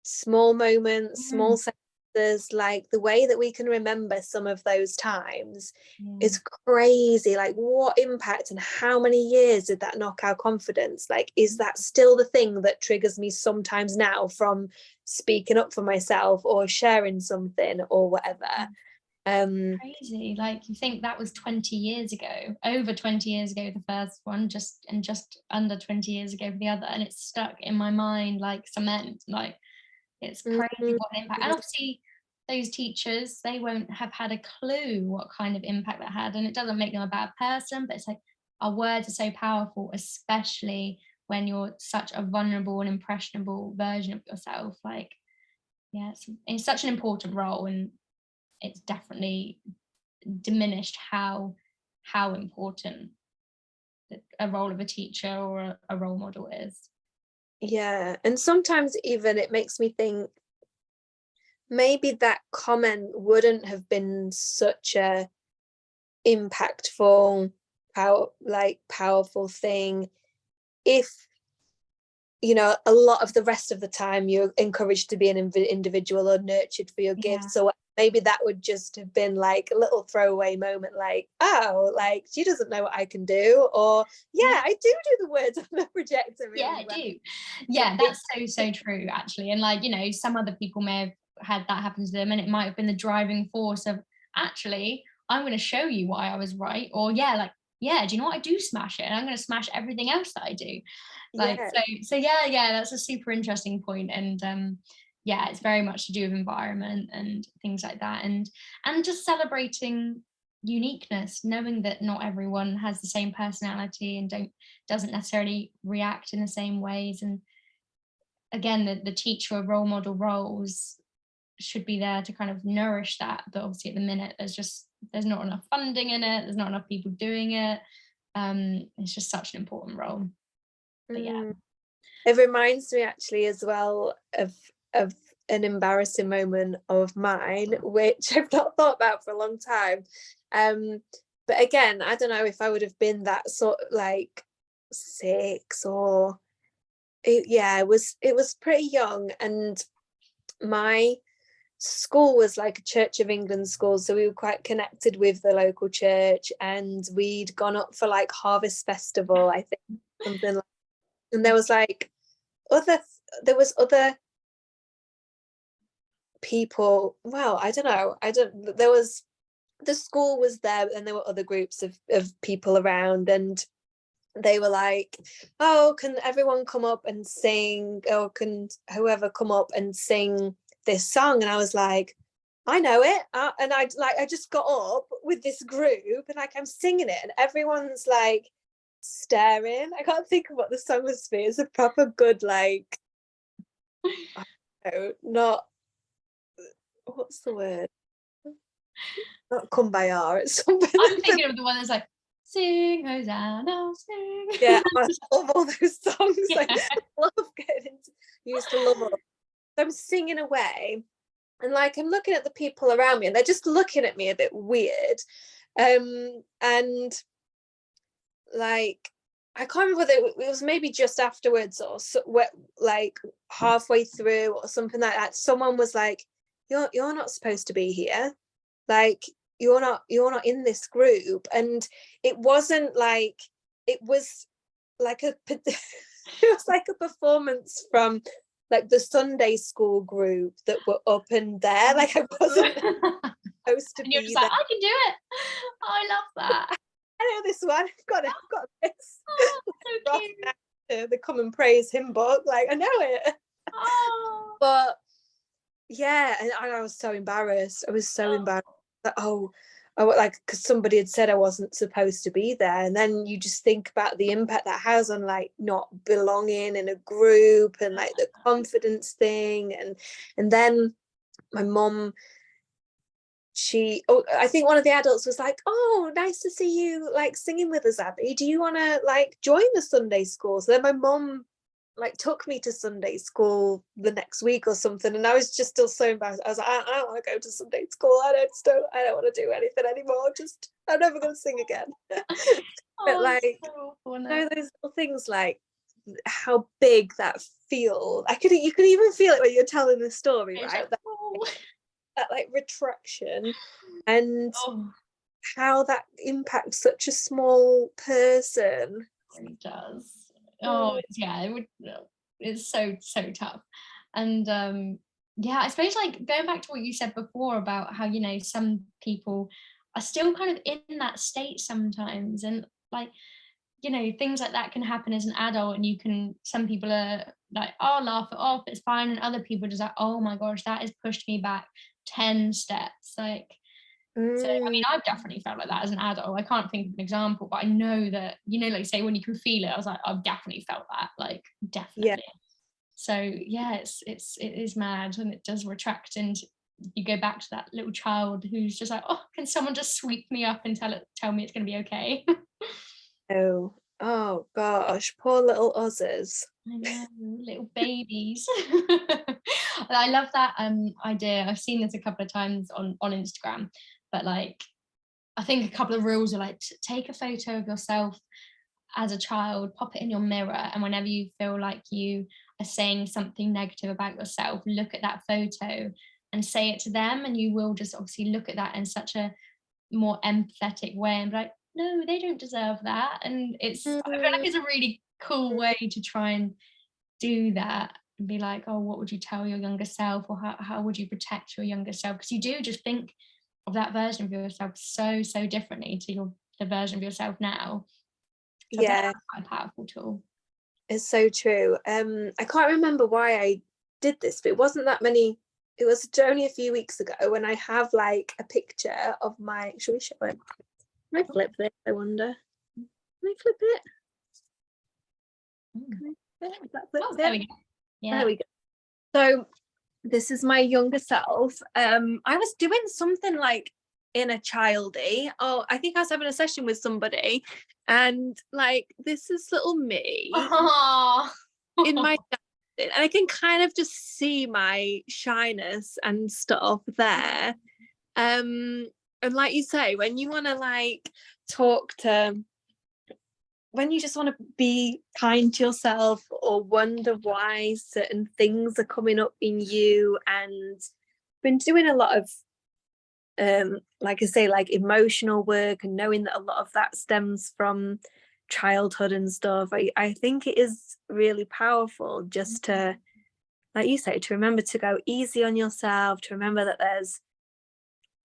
small moments, small sentences, like the way that we can remember some of those times is crazy. Like, what impact and how many years did that knock our confidence? Like, is that still the thing that triggers me sometimes now from speaking up for myself or sharing something or whatever? Crazy. Like, you think that was 20 years ago, over 20 years ago, the first one, just under 20 years ago for the other, and it's stuck in my mind like cement. Like, it's crazy Mhm. what an impact. And obviously those teachers, they won't have had a clue what kind of impact that had. And it doesn't make them a bad person, but it's like, our words are so powerful, especially when you're such a vulnerable and impressionable version of yourself. Like, yeah, it's such an important role, and it's definitely diminished how important a role of a teacher or a role model is. Yeah, and sometimes even it makes me think maybe that comment wouldn't have been such a impactful, powerful thing if, you know, a lot of the rest of the time you're encouraged to be an individual or nurtured for your Yeah. gifts. So maybe that would just have been like a little throwaway moment, like, oh, like she doesn't know what I can do, or yeah, I do the words on the projector really Yeah, I well. do. Yeah, that's so true, actually. And like, you know, some other people may have had that happen to them, and it might have been the driving force of, actually, I'm going to show you why I was right. Or yeah, like, yeah, do you know what? I do smash it, and I'm going to smash everything else that I do. Like, Yeah. so yeah, that's a super interesting point. And yeah, it's very much to do with environment and things like that, and just celebrating uniqueness, knowing that not everyone has the same personality and doesn't necessarily react in the same ways. And again, the teacher or role model roles should be there to kind of nourish that. But obviously at the minute, there's not enough funding in it, there's not enough people doing it. It's just such an important role. But yeah. It reminds me actually as well of an embarrassing moment of mine, which I've not thought about for a long time. But again, I don't know if I would have been that sort of like 6 or it was pretty young, and my school was like a Church of England school, so we were quite connected with the local church, and we'd gone up for like Harvest Festival, I think, something like, and there was like other people. Well, I don't know, there was, the school was there and there were other groups of people around, and they were like, oh, can everyone come up and sing, or can whoever come up and sing this song? And I was like, I know it. And I just got up with this group and like I'm singing it, and everyone's like staring. I can't think of what the song was for. It's a proper good, like, I don't know, not, what's the word? Not Kumbaya. It's something. I'm thinking of the one that's like, sing Hosanna, sing. Yeah, I love all those songs. Yeah. Like, I love getting into, used to love all. So I'm singing away, and like I'm looking at the people around me, and they're just looking at me a bit weird. And like I can't remember whether it was maybe just afterwards or so, like halfway through or something like that. Someone was like, "You're not supposed to be here. Like you're not in this group." And it wasn't like, it was like it was like a performance from like the Sunday school group that were up and there. Like I wasn't supposed to And you're be just like, there. I can do it. Oh, I love that. I know this one. I've got this. Oh, so Rock cute. actor, the Come and Praise hymn book. Like I know it. Oh, But yeah, and I was so embarrassed. I was so embarrassed. Like, like, because somebody had said I wasn't supposed to be there, and then you just think about the impact that has on like not belonging in a group, and like the confidence thing, and then my mum, I think one of the adults was like, oh, nice to see you like singing with us, Abbie, do you want to like join the Sunday school? So then my mum like took me to Sunday school the next week or something, and I was just still so embarrassed. I was like, I don't want to go to Sunday school. I don't want to do anything anymore. Just, I'm never going to sing again. But oh, like, so awful, you no. know, those little things, like how big that feels. You could even feel it when you're telling the story, It's right? like, oh. That like retraction, and Oh, how that impacts such a small person. it really does. Oh, Mm. it's, yeah, it would. No, it's so tough. And yeah, I suppose like going back to what you said before about how, you know, some people are still kind of in that state sometimes. And like, you know, things like that can happen as an adult, and you can, some people are like, oh, laugh it off, it's fine. And other people are just like, oh my gosh, that has pushed me back 10 steps. Like, so I mean, Mm, I've definitely felt like that as an adult. I can't think of an example, but I know that, you know, like say when you can feel it, I was like, I've definitely felt that, like yeah. definitely. So yeah, it is mad, and it does retract, and you go back to that little child who's just like, oh, can someone just sweep me up and tell me it's going to be okay? Oh, oh gosh, poor little Uzzers. I know, little babies. I love that idea. I've seen this a couple of times on Instagram, but like I think a couple of rules are like, take a photo of yourself as a child, pop it in your mirror, and whenever you feel like you are saying something negative about yourself, look at that photo and say it to them, and you will just obviously look at that in such a more empathetic way and be like, no, they don't deserve that. And I feel like Mm, it's a really cool way to try and do that, and be like, oh, what would you tell your younger self, or how would you protect your younger self, because you do just think of that version of yourself so differently to the version of yourself now. So I feel like yeah, that's quite a powerful tool. it's so true. I can't remember why I did this, but it wasn't that many. It was only a few weeks ago, when I have like a picture of my. Should we show it? Can I flip this? I wonder. Can I flip it? Mm. Can I flip it? Is that Oh, flipped there it? we go. There Yeah. we go. So this is my younger self. I was doing something like inner childy. Oh, I think I was having a session with somebody, and like this is little me Oh. in my, and I can kind of just see my shyness and stuff there. And like you say, when you want to like talk to, when you just want to be kind to yourself, or wonder why certain things are coming up in you, and been doing a lot of like I say, like emotional work, and knowing that a lot of that stems from childhood and stuff. I think it is really powerful just to, like you say, to remember to go easy on yourself, to remember that there's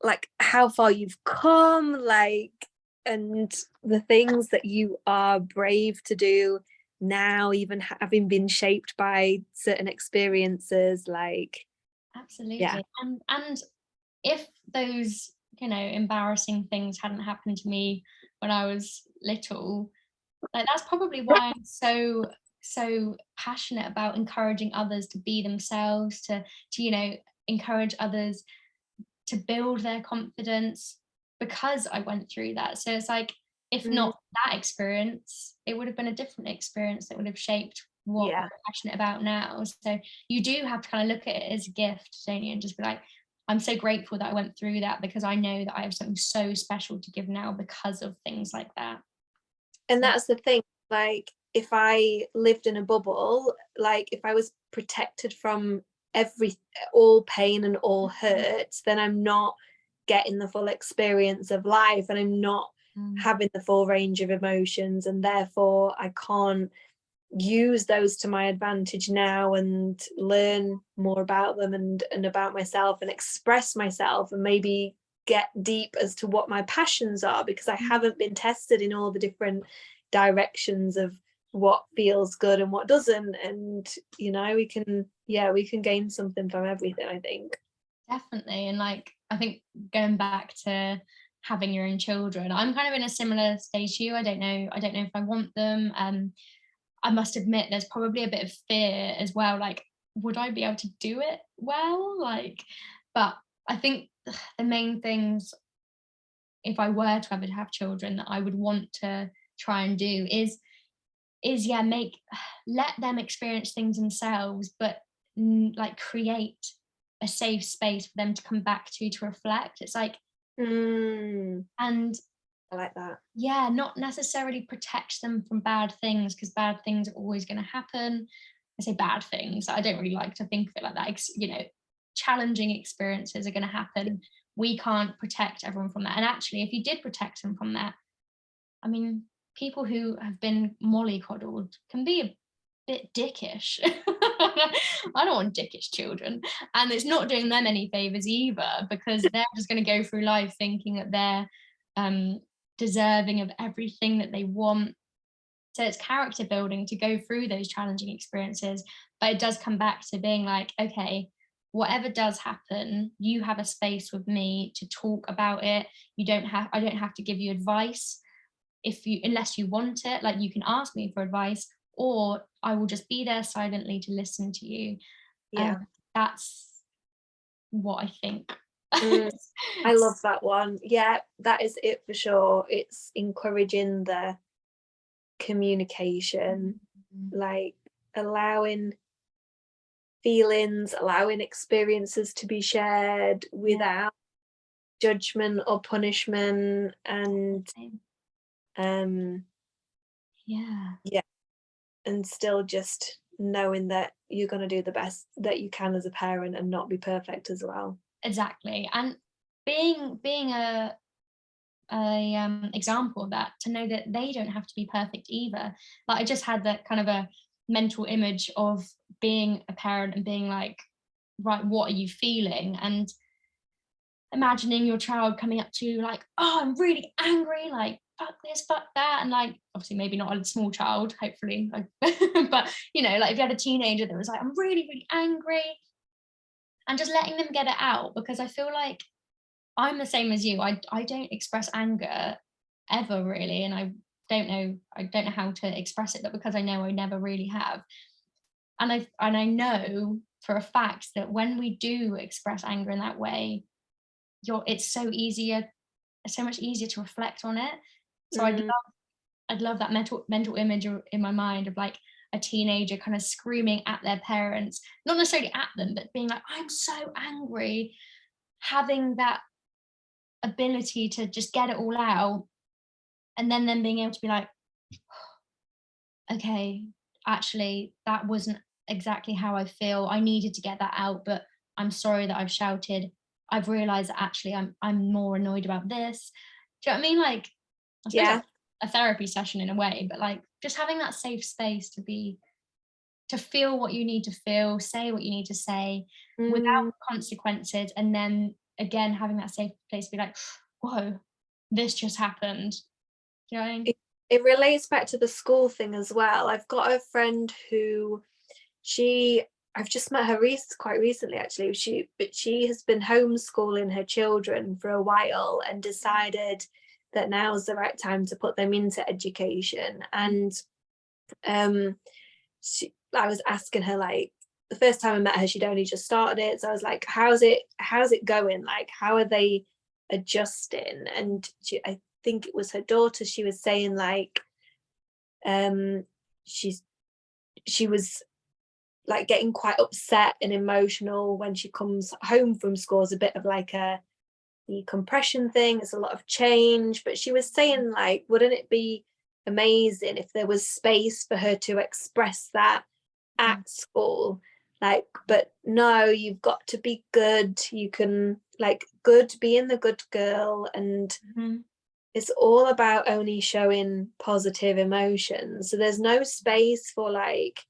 like how far you've come, like, and the things that you are brave to do now, even having been shaped by certain experiences, like, yeah. Absolutely. And if those, you know, embarrassing things hadn't happened to me when I was little, like that's probably why I'm so passionate about encouraging others to be themselves, to you know, encourage others to build their confidence, because I went through that. So it's like, if Mm, not that experience, it would have been a different experience that would have shaped what I'm yeah. passionate about now. So you do have to kind of look at it as a gift, don't you? And just be like, I'm so grateful that I went through that, because I know that I have something so special to give now because of things like that. And So that's the thing, like if I lived in a bubble, like if I was protected from every all pain and all hurt, then I'm not getting the full experience of life, and I'm not mm, having the full range of emotions, and therefore I can't use those to my advantage now, and learn more about them, and about myself, and express myself, and maybe get deep as to what my passions are, because I haven't been tested in all the different directions of what feels good and what doesn't. And we can, yeah, we can gain something from everything, I think. definitely. And like, I think going back to having your own children, I'm kind of in a similar stage to you. I don't know if I want them. I must admit there's probably a bit of fear as well, like, would I be able to do it well? Like, but I think the main things, if I were to ever have children, that I would want to try and do is yeah, let them experience things themselves, but like create a safe space for them to come back to reflect. It's like, Mm, and I like that. yeah, not necessarily protect them from bad things, because bad things are always going to happen. I say bad things, I don't really like to think of it like that. You know, challenging experiences are going to happen. We can't protect everyone from that. And actually, if you did protect them from that, I mean, people who have been mollycoddled can be a bit dickish. I don't want dickish children. And it's not doing them any favors either, because they're just going to go through life thinking that they're deserving of everything that they want. So it's character building to go through those challenging experiences, but it does come back to being like, okay, whatever does happen, you have a space with me to talk about it. I don't have to give you advice unless you want it. Like, you can ask me for advice, or I will just be there silently to listen to you. Yeah. That's what I think. I love that one. Yeah, that is it for sure. It's encouraging the communication, like allowing feelings, allowing experiences to be shared without judgment or punishment, and yeah, and still just knowing that you're going to do the best that you can as a parent and not be perfect as well. Exactly. And being a example of that, to know that they don't have to be perfect either. Like, I just had that kind of a mental image of being a parent and being like, right, what are you feeling? And imagining your child coming up to you like, oh, I'm really angry, like, fuck this, fuck that. And like, obviously maybe not a small child, hopefully, like, but you know, like if you had a teenager that was like, I'm really, really angry, and just letting them get it out. Because I feel like I'm the same as you. I don't express anger ever really, and I don't know how to express it, but because I know I never really have. And I know for a fact that when we do express anger in that way, it's so much easier to reflect on it. So I'd love that mental image in my mind of like a teenager kind of screaming at their parents, not necessarily at them, but being like, I'm so angry, having that ability to just get it all out, and then them being able to be like, okay, actually that wasn't exactly how I feel, I needed to get that out, but I'm sorry that I've shouted, I've realized that actually I'm more annoyed about this. Do you know what I mean? Like, I suppose Yeah. like a therapy session in a way, but like just having that safe space to feel what you need to feel, say what you need to say without consequences, and then again having that safe place to be like, whoa, this just happened. Do you know what I mean? It relates back to the school thing as well. I've got a friend who I've just met her quite recently actually. She has been homeschooling her children for a while and decided that now is the right time to put them into education. And I was asking her, like, the first time I met her, she'd only just started it. So I was like, how's it going? Like, how are they adjusting? And I think it was her daughter, she was saying like, she was like getting quite upset and emotional when she comes home from school. It's a bit of like a decompression thing. It's a lot of change. But she was saying like, wouldn't it be amazing if there was space for her to express that at school? Like, but no, you've got to be good. You can like being the good girl, and it's all about only showing positive emotions. So there's no space for like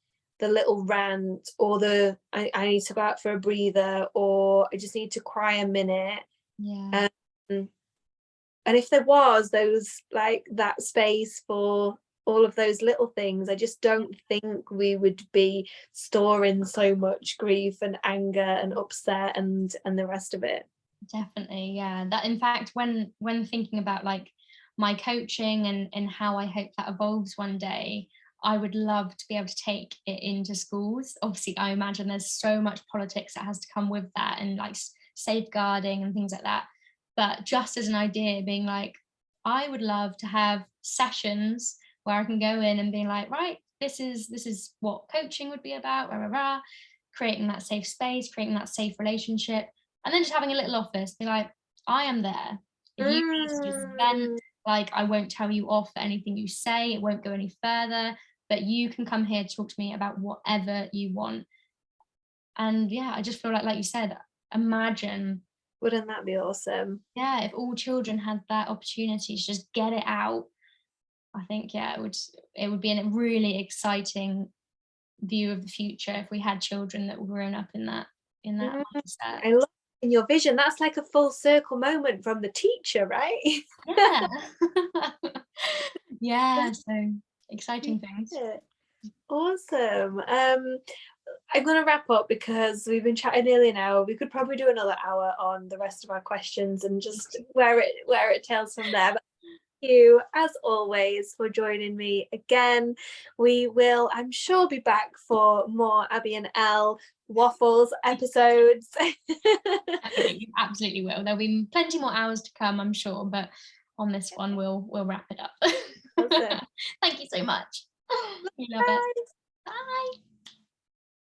the little rant or I need to go out for a breather, or I just need to cry a minute. Yeah. And if there was that space for all of those little things, I just don't think we would be storing so much grief and anger and upset and the rest of it. Definitely, yeah. That, in fact, when thinking about like my coaching and how I hope that evolves one day, I would love to be able to take it into schools. Obviously, I imagine there's so much politics that has to come with that, and like safeguarding and things like that. But just as an idea, being like, I would love to have sessions where I can go in and be like, right, this is what coaching would be about, rah, rah, rah, creating that safe space, creating that safe relationship, and then just having a little office, be like, I am there. If you need to just vent, like, I won't tell you off for anything you say, it won't go any further, but you can come here to talk to me about whatever you want. And yeah, I just feel like you said, imagine, Wouldn't that be awesome? yeah, if all children had that opportunity to just get it out. I think, yeah, it would be a really exciting view of the future if we had children that were grown up in that mindset. I love in your vision. That's like a full circle moment from the teacher, right? Yeah. Yeah, so exciting things. Yeah. Awesome. I'm going to wrap up because we've been chatting nearly an hour. We could probably do another hour on the rest of our questions and just where it tails from there. But thank you, as always, for joining me again. We will, I'm sure, be back for more Abbie and Elle waffles episodes. Absolutely, absolutely will. There'll be plenty more hours to come, I'm sure, but on this one we'll wrap it up. Awesome. Thank you so much. You love it. Bye. Bye.